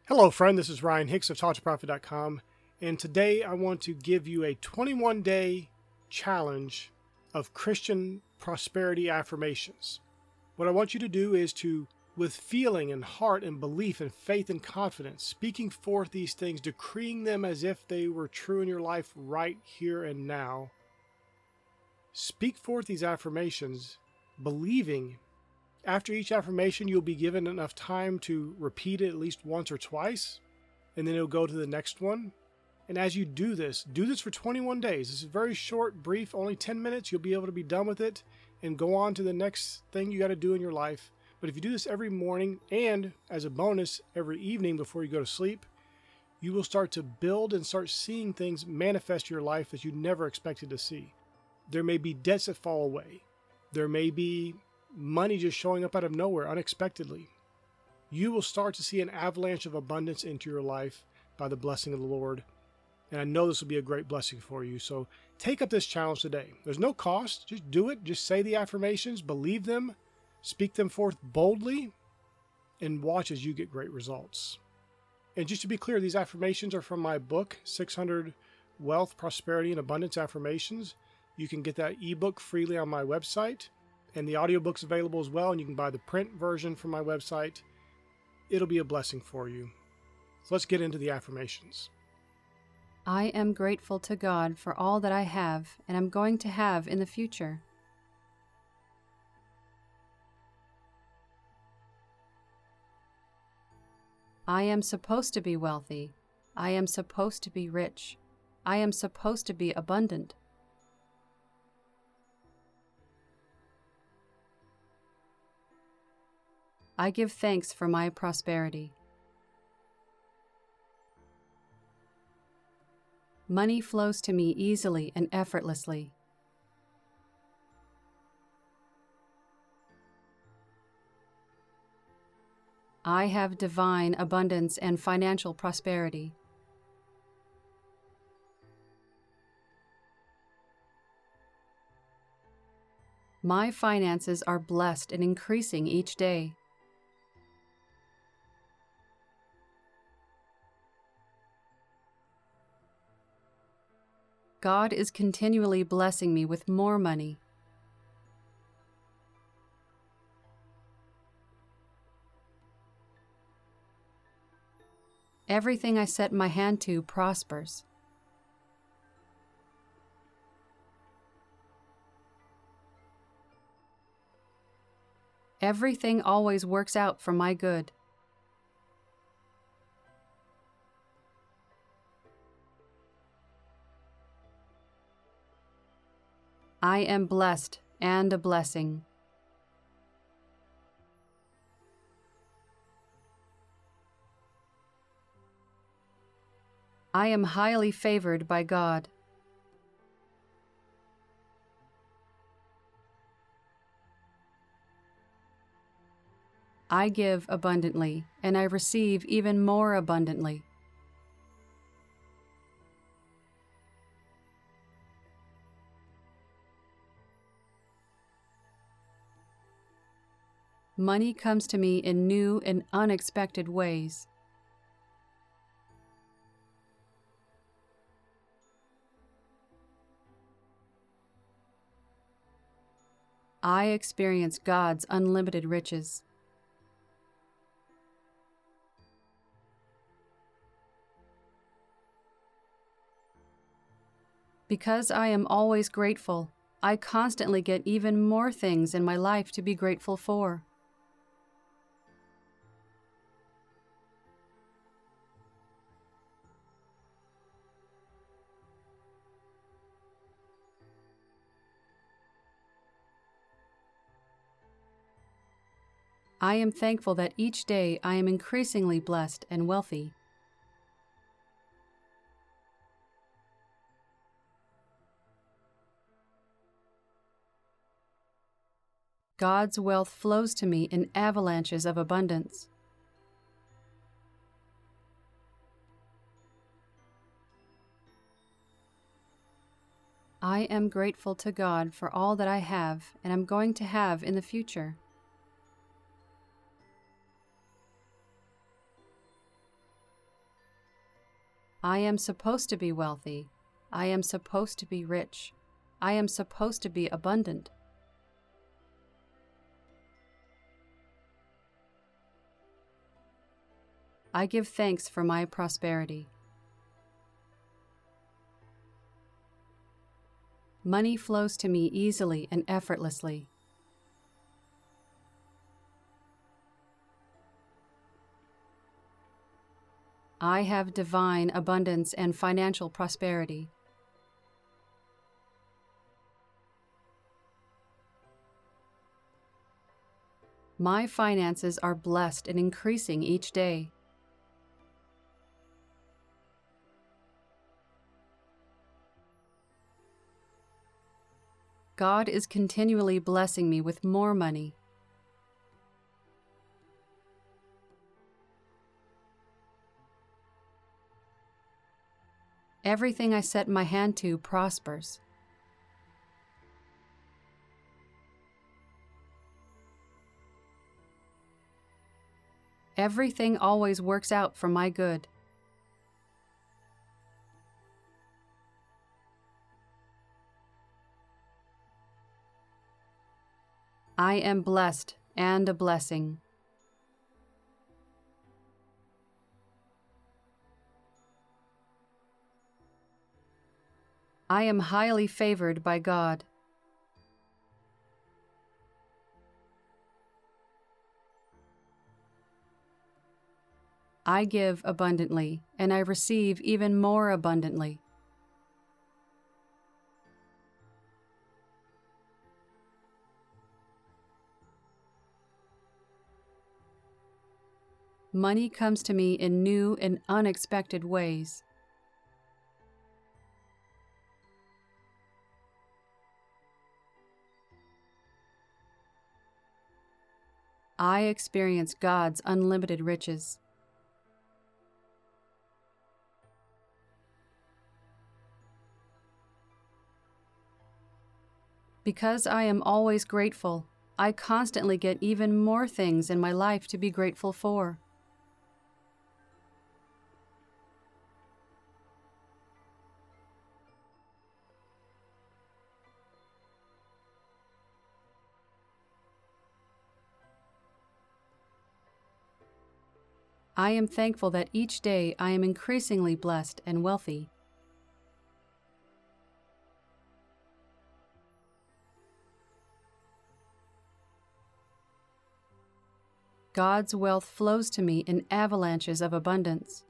Hello, friend. This is Ryan Hicks of TalkToProfit.com, and today I want to give you a 21-day challenge of Christian prosperity affirmations. What I want you to do is to, with feeling and heart and belief and faith and confidence, speaking forth these things, decreeing them as if they were true in your life right here and now. Speak forth these affirmations, believing. After each affirmation, you'll be given enough time to repeat it at least once or twice, and then it'll go to the next one. And as you do this for 21 days. This is very short, brief, only 10 minutes. You'll be able to be done with it and go on to the next thing you got to do in your life. But if you do this every morning and as a bonus every evening before you go to sleep, you will start to build and start seeing things manifest in your life that you never expected to see. There may be debts that fall away. There may be money just showing up out of nowhere unexpectedly. You will start to see an avalanche of abundance into your life by the blessing of the Lord. And I know this will be a great blessing for you. So take up this challenge today. There's no cost. Just do it. Just say the affirmations, believe them, speak them forth boldly, and watch as you get great results. And just to be clear, these affirmations are from my book, 600 Wealth, Prosperity, and Abundance Affirmations. You can get that ebook freely on my website. And the audiobook's available as well, and you can buy the print version from my website. It'll be a blessing for you. So let's get into the affirmations. I am grateful to God for all that I have and I'm going to have in the future. I am supposed to be wealthy. I am supposed to be rich. I am supposed to be abundant. I give thanks for my prosperity. Money flows to me easily and effortlessly. I have divine abundance and financial prosperity. My finances are blessed and increasing each day. God is continually blessing me with more money. Everything I set my hand to prospers. Everything always works out for my good. I am blessed and a blessing. I am highly favored by God. I give abundantly, and I receive even more abundantly. Money comes to me in new and unexpected ways. I experience God's unlimited riches. Because I am always grateful, I constantly get even more things in my life to be grateful for. I am thankful that each day I am increasingly blessed and wealthy. God's wealth flows to me in avalanches of abundance. I am grateful to God for all that I have and am going to have in the future. I am supposed to be wealthy. I am supposed to be rich. I am supposed to be abundant. I give thanks for my prosperity. Money flows to me easily and effortlessly. I have divine abundance and financial prosperity. My finances are blessed and increasing each day. God is continually blessing me with more money. Everything I set my hand to prospers. Everything always works out for my good. I am blessed and a blessing. I am highly favored by God. I give abundantly, and I receive even more abundantly. Money comes to me in new and unexpected ways. I experience God's unlimited riches. Because I am always grateful, I constantly get even more things in my life to be grateful for. I am thankful that each day I am increasingly blessed and wealthy. God's wealth flows to me in avalanches of abundance.